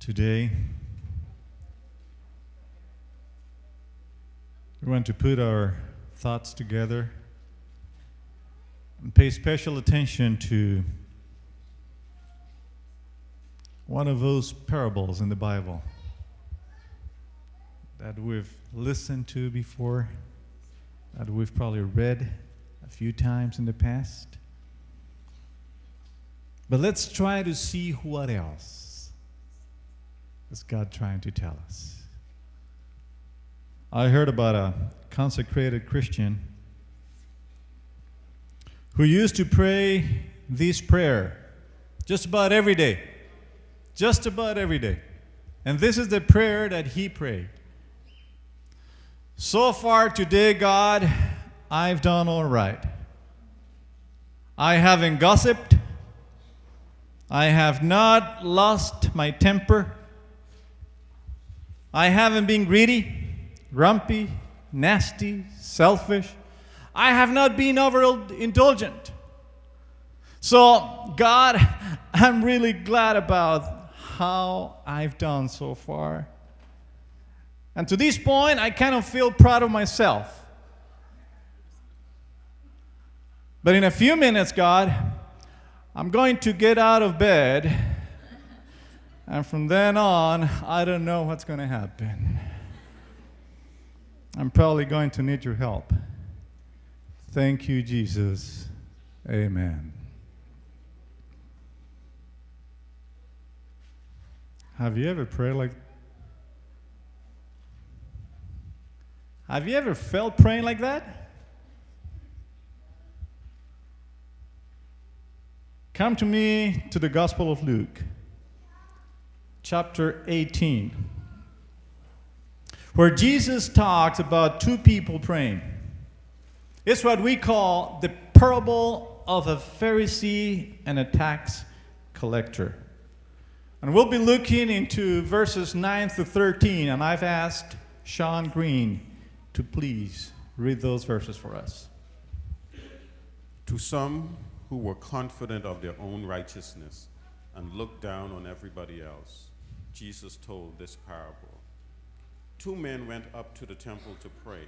Today, we want to put our thoughts together and pay special attention to one of those parables in the Bible that we've listened to before, that we've probably read a few times in the past. But let's try to see what else is God trying to tell us. I heard about a consecrated Christian who used to pray this prayer just about every day. Just about every day. And this is the prayer that he prayed. So far today, God, I've done all right. I haven't gossiped. I have not lost my temper. I haven't been greedy, grumpy, nasty, selfish. I have not been overindulgent. So, God, I'm really glad about how I've done so far. And to this point, I kind of feel proud of myself. But in a few minutes, God, I'm going to get out of bed, and from then on, I don't know what's going to happen. I'm probably going to need your help. Thank you, Jesus. Amen. Have you ever prayed like? Have you ever felt praying like that? Come to me to the Gospel of Luke, chapter 18, where Jesus talks about two people praying. It's what we call the parable of a Pharisee and a tax collector. And we'll be looking into verses 9 to 13, and I've asked Sean Green to please read those verses for us. To some who were confident of their own righteousness and looked down on everybody else, Jesus told this parable. Two men went up to the temple to pray,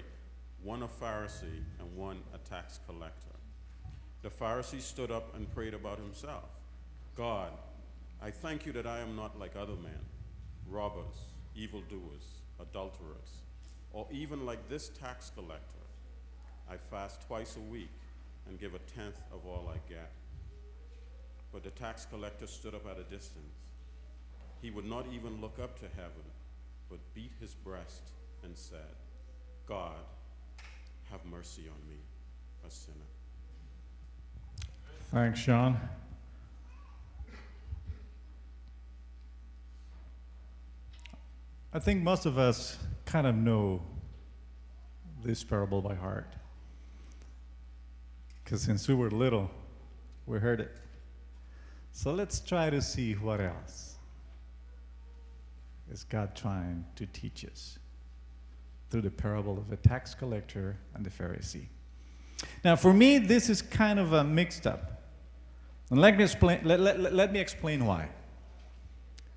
one a Pharisee and one a tax collector. The Pharisee stood up and prayed about himself. God, I thank you that I am not like other men, robbers, evildoers, adulterers, or even like this tax collector. I fast twice a week and give a tenth of all I get. But the tax collector stood up at a distance. He would not even look up to heaven, but beat his breast and said, God, have mercy on me, a sinner. Thanks, Sean. I think most of us kind of know this parable by heart. Because since we were little, we heard it. So let's try to see what else is God trying to teach us through the parable of the tax collector and the Pharisee. Now, for me, this is kind of a mixed up. And let me explain why.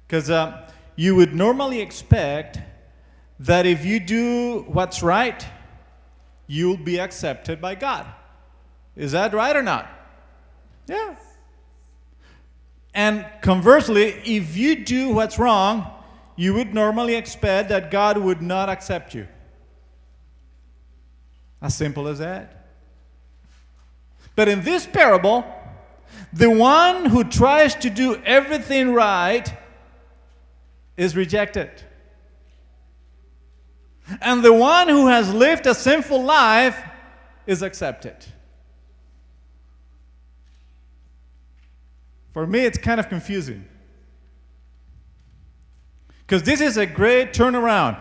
Because you would normally expect that if you do what's right, you'll be accepted by God. Is that right or not? Yeah. And conversely, if you do what's wrong, you would normally expect that God would not accept you. As simple as that. But in this parable, the one who tries to do everything right is rejected. And the one who has lived a sinful life is accepted. For me, it's kind of confusing. Because this is a great turnaround.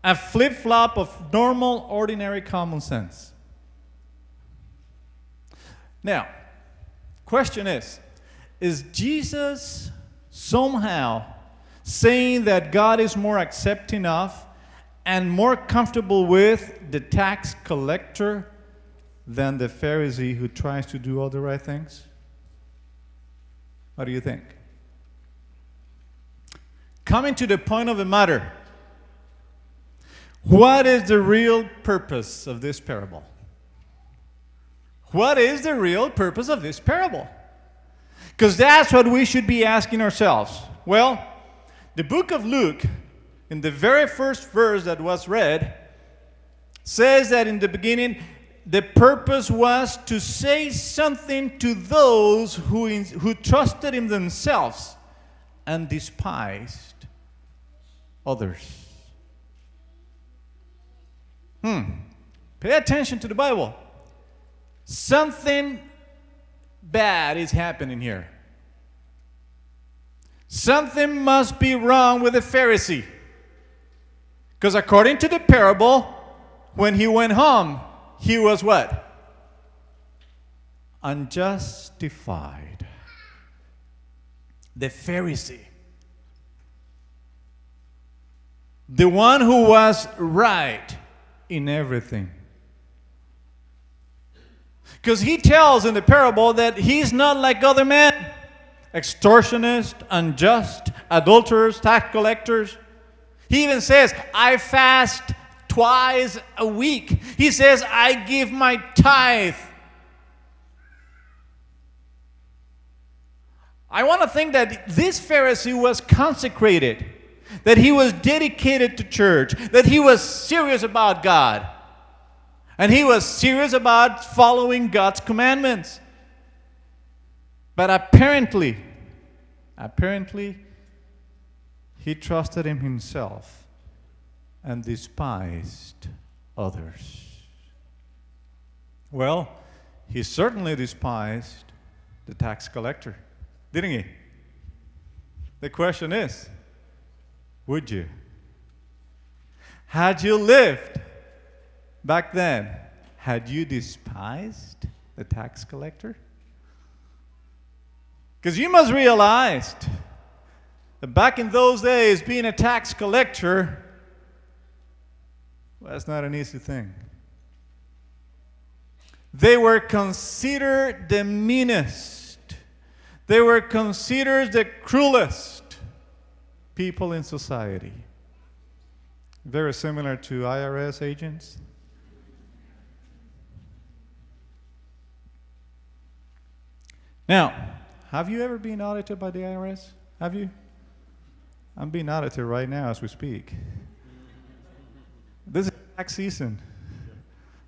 A flip-flop of normal, ordinary common sense. Now, question is Jesus somehow saying that God is more accepting of and more comfortable with the tax collector than the Pharisee who tries to do all the right things? What do you think? coming to the point of the matter. What is the real purpose of this parable? What is the real purpose of this parable? Because that's what we should be asking ourselves. Well, the book of Luke, in the very first verse that was read, says that in the beginning, the purpose was to say something to those who trusted in themselves and despised others. Pay attention to the Bible. Something bad is happening here. Something must be wrong with the Pharisee. Because according to the parable, when he went home, he was what? Unjustified. The Pharisee. The one who was right in everything. Because he tells in the parable that he's not like other men. Extortionists, unjust, adulterers, tax collectors. He even says, I fast twice a week. He says, I give my tithe. I want to think that this Pharisee was consecrated, that he was dedicated to church, that he was serious about God, and he was serious about following God's commandments. But apparently, he trusted in himself and despised others. Well, he certainly despised the tax collector, didn't he? The question is, would you? Had you lived back then, had you despised the tax collector? Because you must realize that back in those days, being a tax collector, well, that's not an easy thing. They were considered the meanest. They were considered the cruelest people in society. Very similar to IRS agents. Now, have you ever been audited by the IRS? Have you? I'm being audited right now as we speak. This is tax season.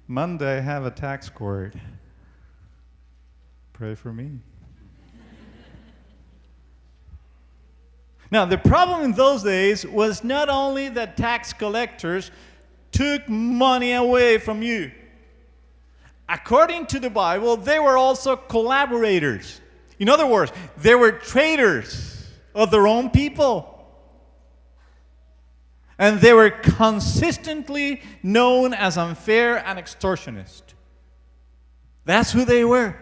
Monday, I have a tax court. Pray for me. Now, the problem in those days was not only that tax collectors took money away from you. According to the Bible, they were also collaborators. In other words, they were traitors of their own people. And they were consistently known as unfair and extortionist. That's who they were.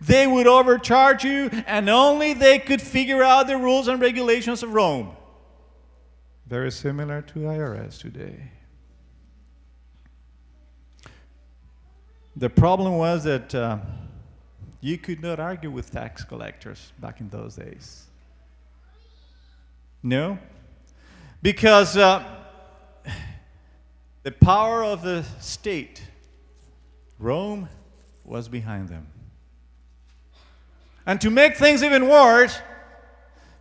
They would overcharge you, and only they could figure out the rules and regulations of Rome. Very similar to IRS today. The problem was that you could not argue with tax collectors back in those days. No? Because the power of the state, Rome, was behind them. And to make things even worse,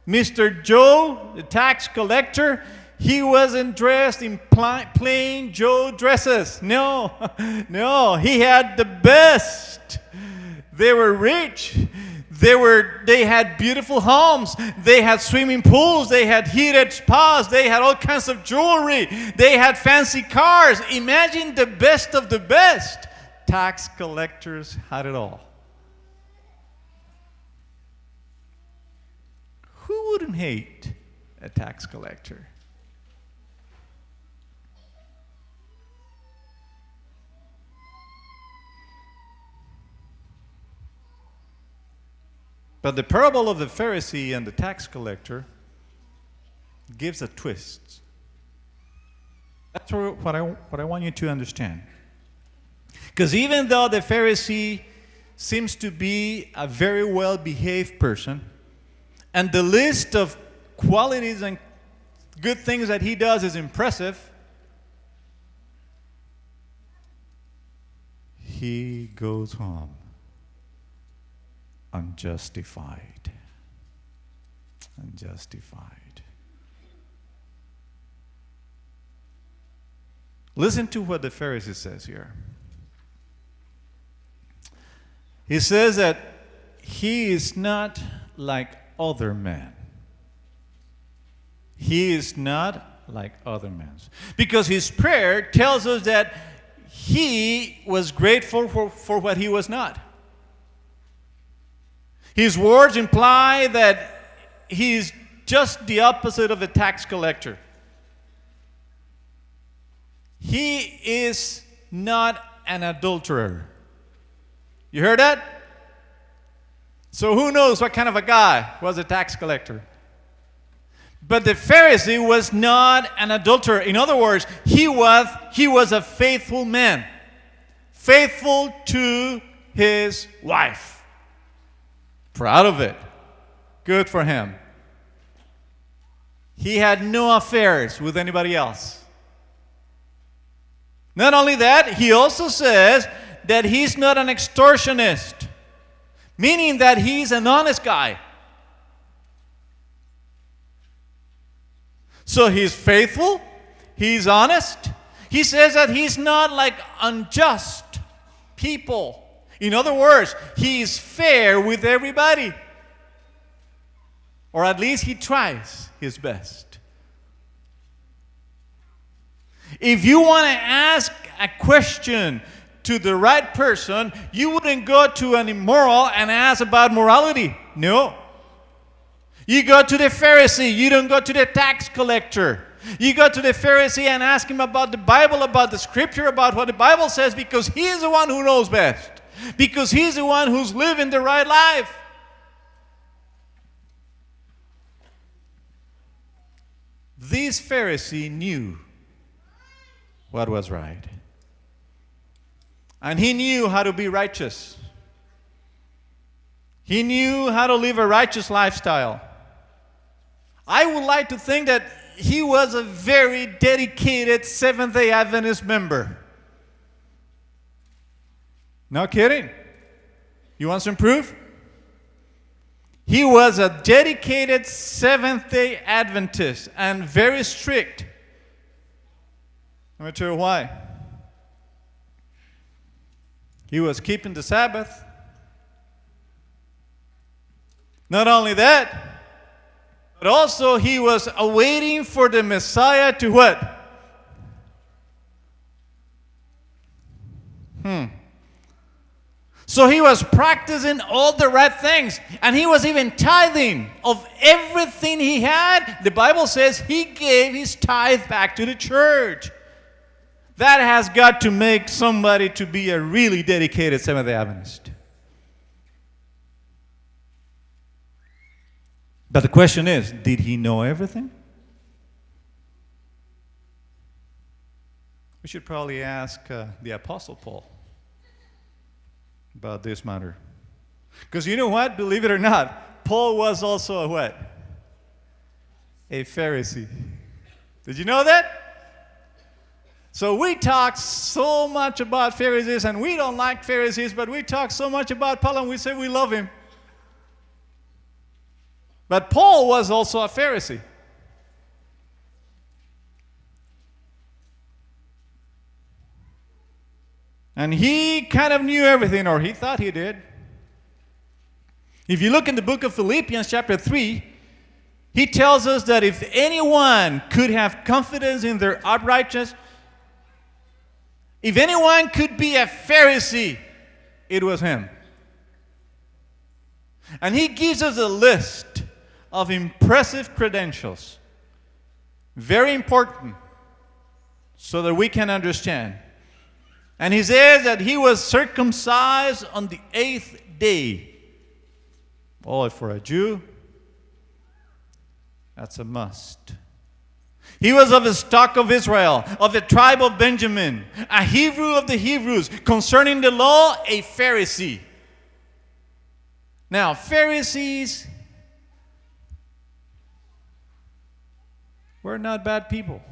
Mr. Joe, the tax collector, he wasn't dressed in plain Joe dresses. No, no, he had the best. They were rich. They had beautiful homes. They had swimming pools. They had heated spas. They had all kinds of jewelry. They had fancy cars. Imagine the best of the best. Tax collectors had it all. Who wouldn't hate a tax collector? But the parable of the Pharisee and the tax collector gives a twist. That's what I want you to understand. Because even though the Pharisee seems to be a very well-behaved person, and the list of qualities and good things that he does is impressive, he goes home unjustified. Unjustified. Listen to what the Pharisee says here. He says that he is not like other men. He is not like other men. Because his prayer tells us that he was grateful for what he was not. His words imply that he is just the opposite of a tax collector. He is not an adulterer. You heard that? So who knows what kind of a guy was a tax collector? But the Pharisee was not an adulterer. In other words, he was a faithful man. Faithful to his wife. Proud of it. Good for him. He had no affairs with anybody else. Not only that, he also says that he's not an extortionist, meaning that he's an honest guy. So he's faithful, he's honest. He says that he's not like unjust people. In other words, he's fair with everybody. Or at least he tries his best. If you want to ask a question to the right person, you wouldn't go to an immoral and ask about morality. No. You go to the Pharisee. You don't go to the tax collector. You go to the Pharisee and ask him about the Bible, about the Scripture, about what the Bible says, because he's the one who knows best. Because he's the one who's living the right life. This Pharisee knew what was right. And he knew how to be righteous. He knew how to live a righteous lifestyle. I would like to think that he was a very dedicated Seventh-day Adventist member. No kidding. You want some proof? He was a dedicated Seventh-day Adventist and very strict. Let me tell you why. He was keeping the Sabbath. Not only that, but also he was awaiting for the Messiah to what? So he was practicing all the right things. And he was even tithing of everything he had. The Bible says he gave his tithe back to the church. That has got to make somebody to be a really dedicated Seventh-day Adventist. But the question is, did he know everything? We should probably ask the Apostle Paul about this matter. Because you know what? Believe it or not, Paul was also a what? A Pharisee. Did you know that? So we talk so much about Pharisees, and we don't like Pharisees, but we talk so much about Paul, and we say we love him. But Paul was also a Pharisee. And he kind of knew everything, or he thought he did. If you look in the book of Philippians chapter 3, he tells us that if anyone could have confidence in their uprightness, if anyone could be a Pharisee, it was him. And he gives us a list of impressive credentials. Very important, so that we can understand. And he says that he was circumcised on the 8th day. Boy, for a Jew, that's a must. He was of the stock of Israel, of the tribe of Benjamin, a Hebrew of the Hebrews, concerning the law, a Pharisee. Now, Pharisees were not bad people.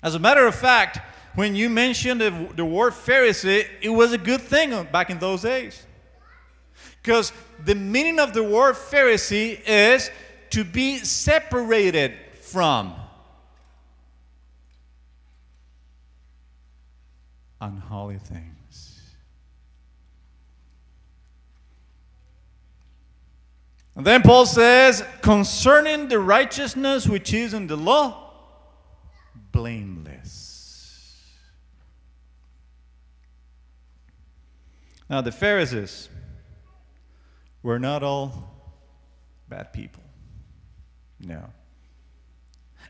As a matter of fact, when you mentioned the word Pharisee, it was a good thing back in those days. Because the meaning of the word Pharisee is to be separated from unholy things. And then Paul says, concerning the righteousness which is in the law, blameless. Now the Pharisees were not all bad people. No.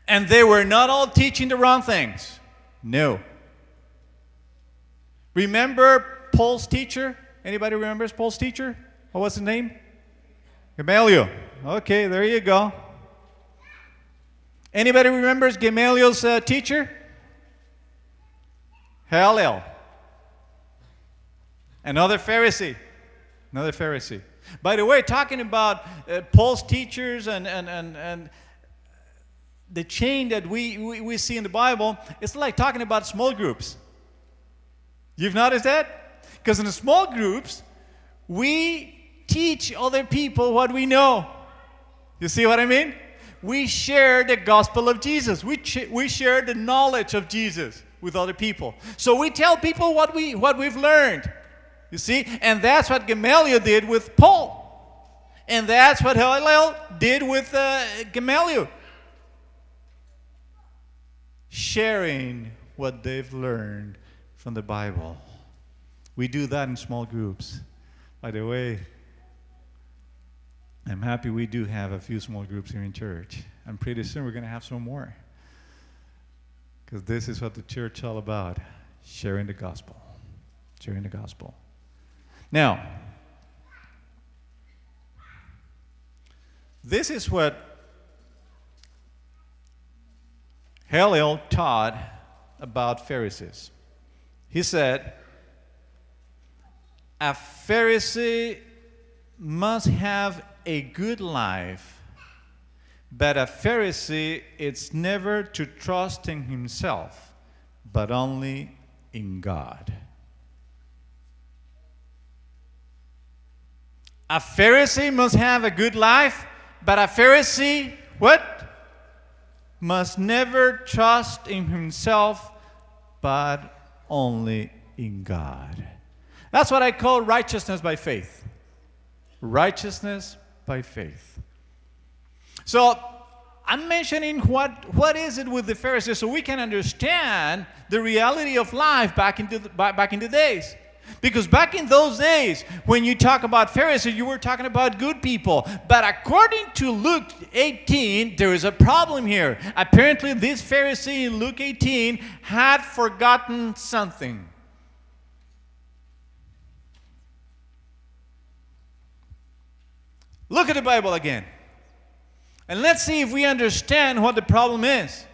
And they were not all teaching the wrong things. No. Remember Paul's teacher? Anybody remembers Paul's teacher? What was his name? Gamaliel. Okay, there you go. Anybody remembers Gamaliel's teacher? Hillel. Another Pharisee. Another Pharisee. By the way, talking about Paul's teachers and the chain that we see in the Bible, it's like talking about small groups. You've noticed that? Because in the small groups, we teach other people what we know. You see what I mean? We share the gospel of Jesus. We share the knowledge of Jesus with other people. So we tell people what we've learned. You see? And that's what Gamaliel did with Paul. And that's what Hillel did with Gamaliel. Sharing what they've learned from the Bible. We do that in small groups. By the way, I'm happy we do have a few small groups here in church. And pretty soon we're going to have some more. Because this is what the church is all about. Sharing the gospel. Sharing the gospel. Now, this is what Hillel taught about Pharisees. He said, a Pharisee must have a good life, but a Pharisee is never to trust in himself, but only in God. A Pharisee must have a good life, but a Pharisee, what? Must never trust in himself, but only in God. That's what I call righteousness by faith. Righteousness by faith. So, I'm mentioning what is it with the Pharisees so we can understand the reality of life back in the days. Because back in those days, when you talk about Pharisees, you were talking about good people. But according to Luke 18, there is a problem here. Apparently, this Pharisee in Luke 18 had forgotten something. Look at the Bible again. And let's see if we understand what the problem is.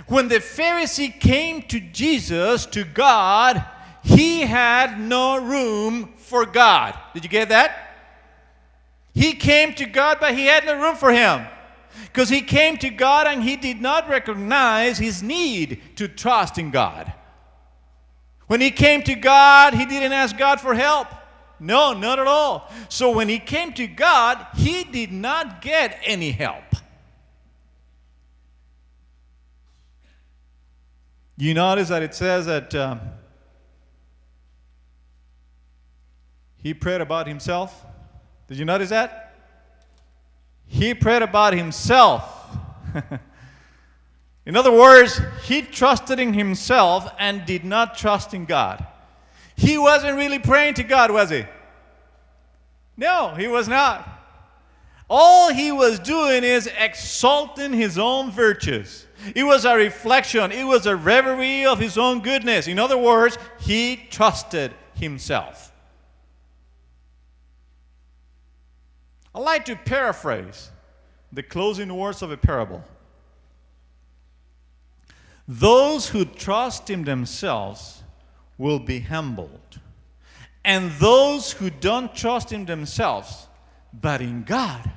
When the Pharisee came to Jesus, to God, he had no room for God. Did you get that? He came to God, but he had no room for him. Because he came to God and he did not recognize his need to trust in God. When he came to God, he didn't ask God for help. No, not at all. So when he came to God, he did not get any help. You notice that it says that he prayed about himself. Did you notice that? He prayed about himself. In other words, he trusted in himself and did not trust in God. He wasn't really praying to God, was he? No, he was not. All he was doing is exalting his own virtues. It was a reflection. It was a reverie of his own goodness. In other words, he trusted himself. I like to paraphrase the closing words of a parable. Those who trust in themselves will be humbled. And those who don't trust in themselves, but in God,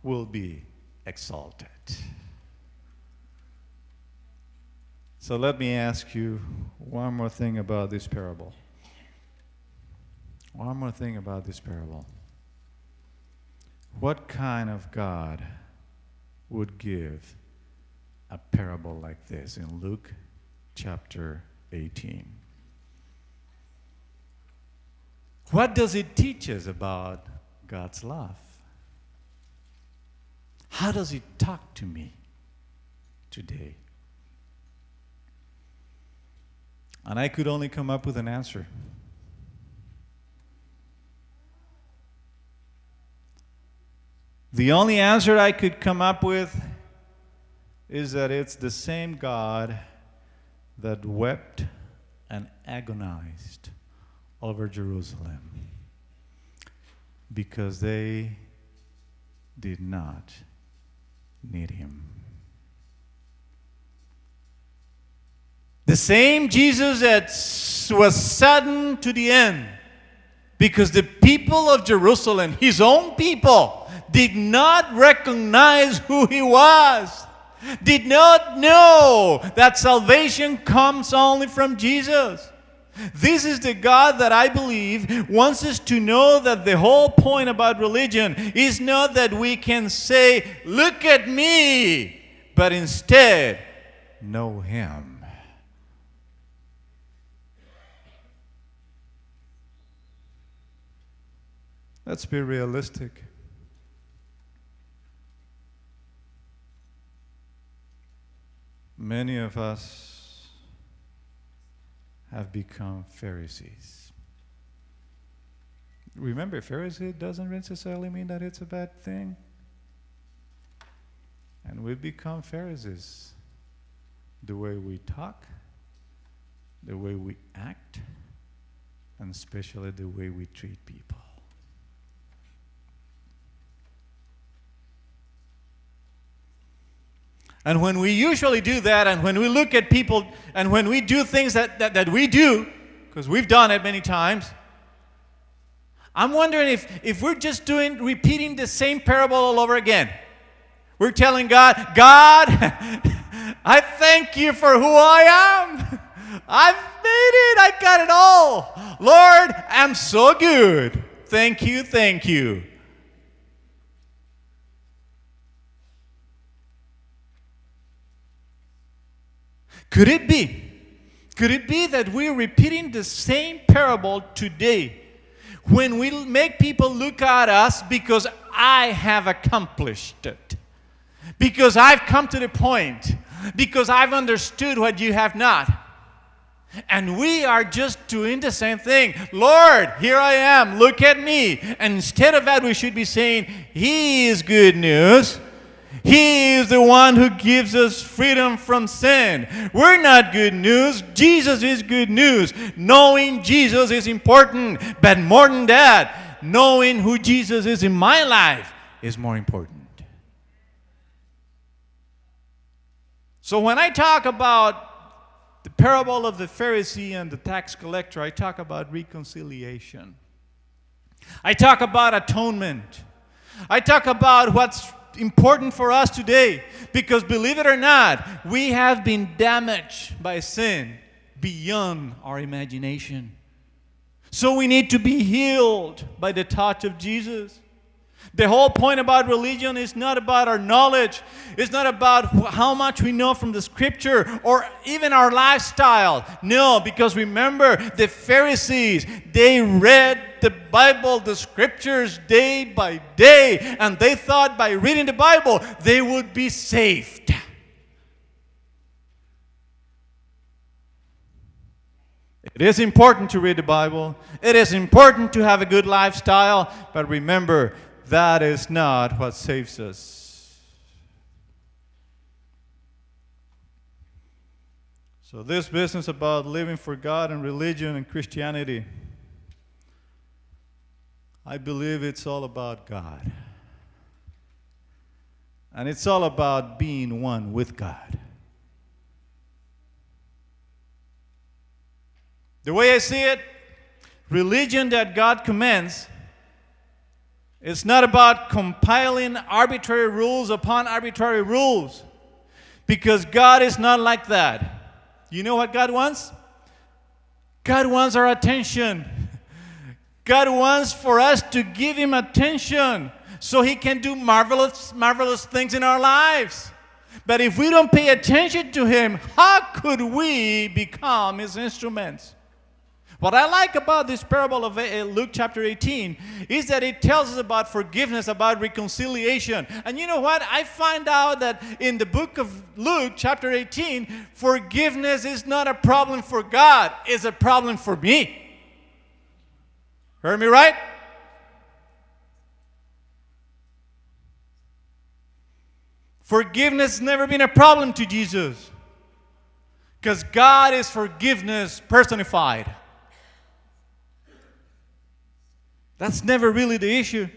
will be exalted. So let me ask you one more thing about this parable. One more thing about this parable. What kind of God would give a parable like this in Luke chapter 18? What does it teach us about God's love? How does it talk to me today? And I could only come up with an answer. The only answer I could come up with is that it's the same God that wept and agonized over Jerusalem because they did not need him. The same Jesus that was saddened to the end because the people of Jerusalem, his own people, did not recognize who he was, did not know that salvation comes only from Jesus. This is the God that I believe wants us to know that the whole point about religion is not that we can say, look at me, but instead, know him. Let's be realistic. Many of us have become Pharisees. Remember, Pharisee doesn't necessarily mean that it's a bad thing. And we've become Pharisees. The way we talk, the way we act, and especially the way we treat people. And when we usually do that, and when we look at people, and when we do things that we do, because we've done it many times, I'm wondering if we're just repeating the same parable all over again. We're telling God, I thank you for who I am. I've made it. I got it all. Lord, I'm so good. Thank you, thank you. Could it be that we're repeating the same parable today when we make people look at us because I have accomplished it, because I've come to the point, because I've understood what you have not? And we are just doing the same thing. Lord, here I am, look at me. And instead of that, we should be saying, He is good news. He is the one who gives us freedom from sin. We're not good news. Jesus is good news. Knowing Jesus is important. But more than that, knowing who Jesus is in my life is more important. So when I talk about the parable of the Pharisee and the tax collector, I talk about reconciliation. I talk about atonement. I talk about what's important for us today, because believe it or not, we have been damaged by sin beyond our imagination. So we need to be healed by the touch of Jesus. The whole point about religion is not about our knowledge. It's not about how much we know from the Scripture or even our lifestyle. No, because remember, the Pharisees, they read the Bible, the Scriptures, day by day, and they thought by reading the Bible, they would be saved. It is important to read the Bible. It is important to have a good lifestyle, but remember, that is not what saves us. So this business about living for God and religion and Christianity, I believe it's all about God. And it's all about being one with God. The way I see it, religion that God commands It's not about compiling arbitrary rules upon arbitrary rules. Because God is not like that. You know what God wants? God wants our attention. God wants for us to give Him attention so He can do marvelous things in our lives. But if we don't pay attention to Him, how could we become His instruments? What I like about this parable of Luke chapter 18 is that it tells us about forgiveness, about reconciliation. And you know what? I find out that in the book of Luke chapter 18, forgiveness is not a problem for God, it's a problem for me. Heard me right? Forgiveness has never been a problem to Jesus. Because God is forgiveness personified. That's never really the issue.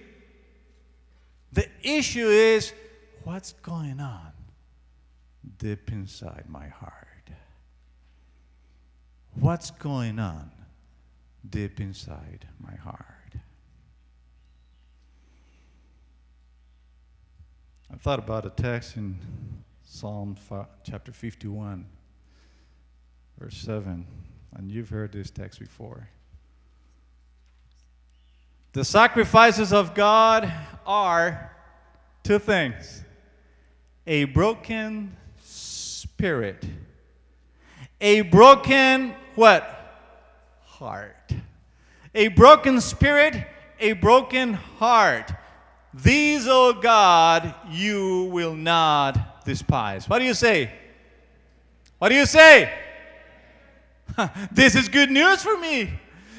The issue is what's going on deep inside my heart. What's going on deep inside my heart? I thought about a text in Psalm chapter 51, verse 7, and you've heard this text before. The sacrifices of God are two things: a broken spirit, a broken what? Heart. A broken spirit, a broken heart. These, O God, you will not despise. What do you say? What do you say? This is good news for me.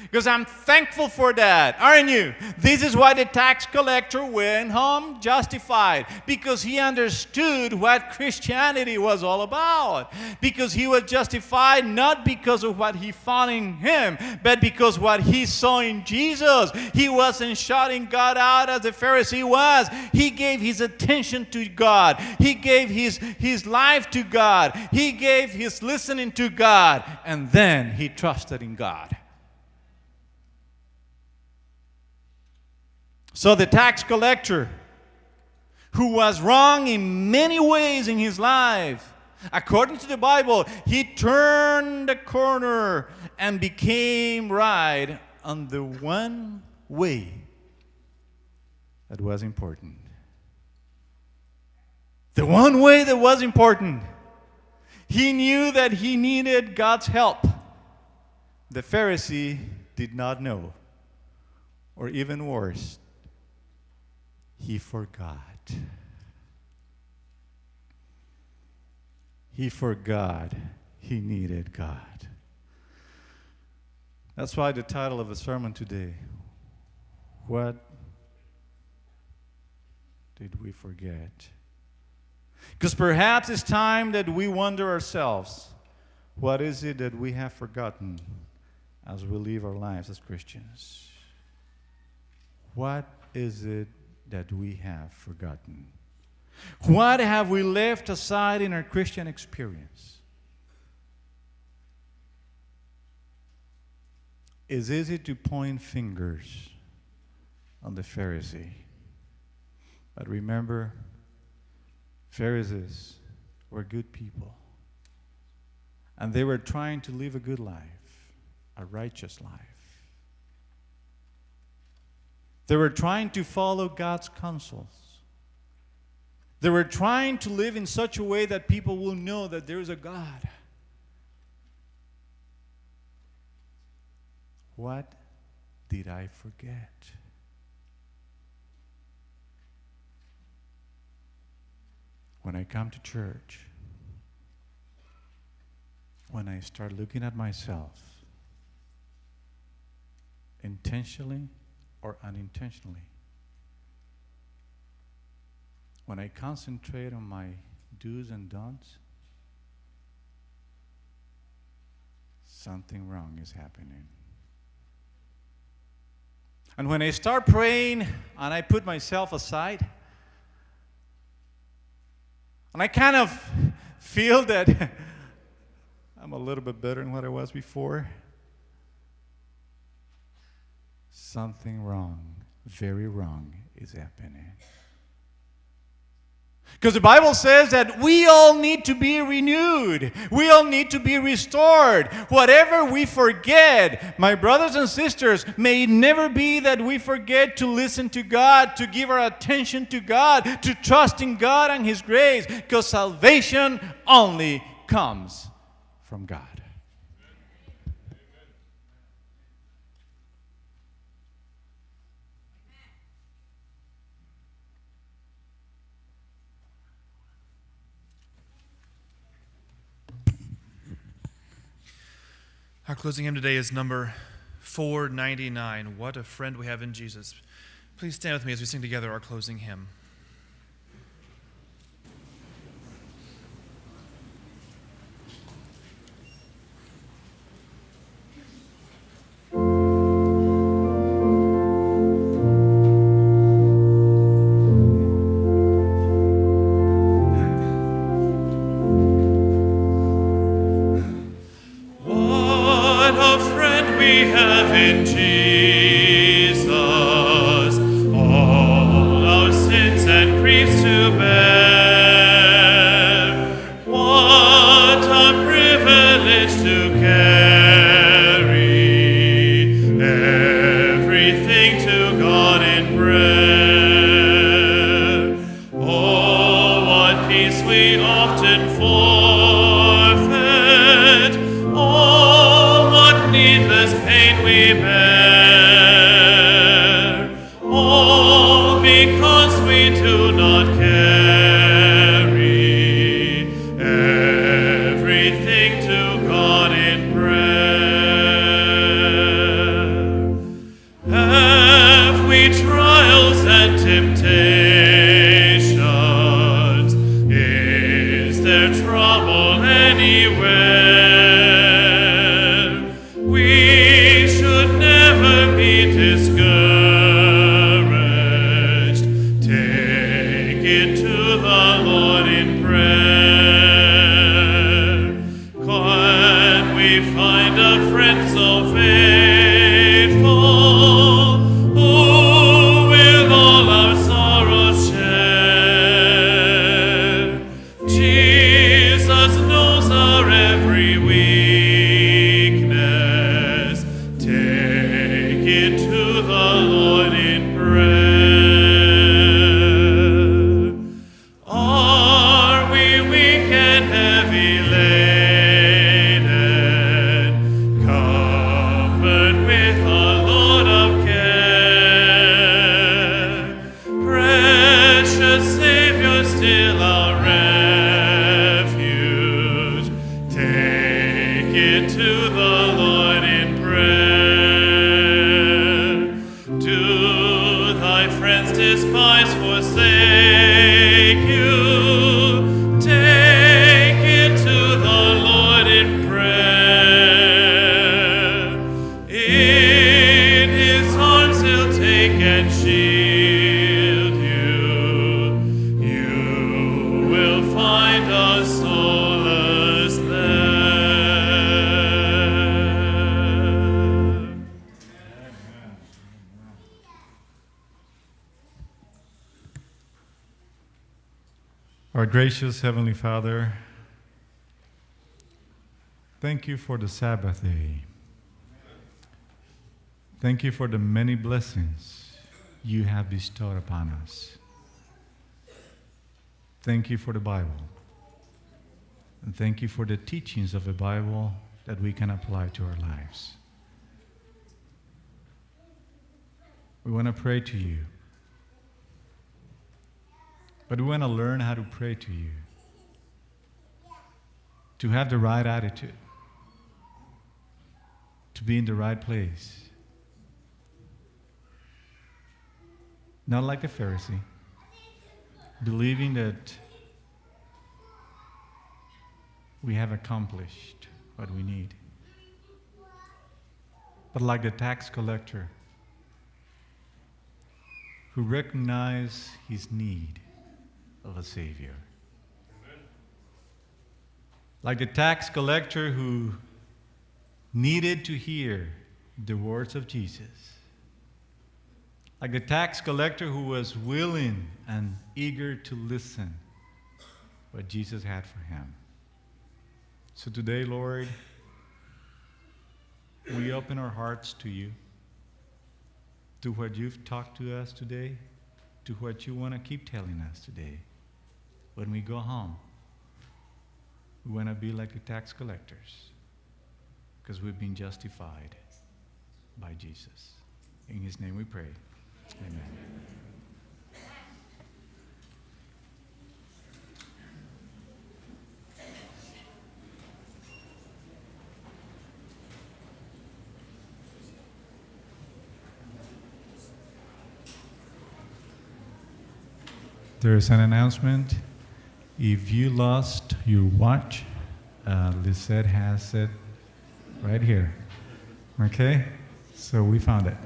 Because I'm thankful for that, aren't you? This is why the tax collector went home justified. Because he understood what Christianity was all about. Because he was justified not because of what he found in him, but because what he saw in Jesus. He wasn't shouting God out as the Pharisee was. He gave his attention to God. He gave his life to God. He gave his listening to God. And then he trusted in God. So the tax collector, who was wrong in many ways in his life, according to the Bible, he turned the corner and became right on the one way that was important. The one way that was important. He knew that he needed God's help. The Pharisee did not know, or even worse, he forgot. He forgot he needed God. That's why the title of the sermon today, what did we forget? Because perhaps it's time that we wonder ourselves, what is it that we have forgotten as we live our lives as Christians? What is it that we have forgotten? What have we left aside in our Christian experience? It's easy to point fingers on the Pharisee. But remember, Pharisees were good people. And they were trying to live a good life, a righteous life. They were trying to follow God's counsels. They were trying to live in such a way that people will know that there is a God. What did I forget? When I come to church, when I start looking at myself, intentionally or unintentionally, when I concentrate on my do's and don'ts, something wrong is happening. And when I start praying and I put myself aside, and I kind of feel that I'm a little bit better than what I was before, something wrong very wrong is happening. Because the Bible says that we all need to be renewed. We all need to be restored. Whatever we forget, my brothers and sisters, may it never be that we forget to listen to God, to give our attention to God, to trust in God and His grace, because salvation only comes from God. Our closing hymn today is number 499, What a Friend We Have in Jesus. Please stand with me as we sing together our closing hymn. In Jesus, all our sins and griefs to bear. What a privilege to carry everything to God in prayer. Oh, what peace we often forfeit. Oh, what needless pain we bear, all because we do not carry everything to God in prayer. Have we trials and temptations? Is there trouble anywhere? We should never be discouraged. Take it to the Lord in prayer. Can we find a friend so faithful, who will all our sorrows share? Jesus knows our every weakness. Take it to the Lord in prayer. Are we weak and heavy laden, covered with a load of care? Precious Savior, still our refuge. Take it to the Lord in prayer. Do thy friends despise, forsake you? Take it to the Lord in prayer. In His arms He'll take and shield you. You will find a solace there. Our gracious Heavenly Father, thank you for the Sabbath day. Thank you for the many blessings you have bestowed upon us. Thank you for the Bible. And thank you for the teachings of the Bible that we can apply to our lives. We want to pray to you. But we want to learn how to pray to you, to have the right attitude, to be in the right place. Not like the Pharisee, believing that we have accomplished what we need. But like the tax collector, who recognized his need of a Savior. Amen. Like the tax collector who needed to hear the words of Jesus. Like a tax collector who was willing and eager to listen what Jesus had for him. So today, Lord, we open our hearts to you, to what you've talked to us today, to what you want to keep telling us today. When we go home, we want to be like the tax collectors because we've been justified by Jesus. In his name we pray. Amen. There is an announcement. If you lost your watch, Lisette has it right here. Okay? So we found it.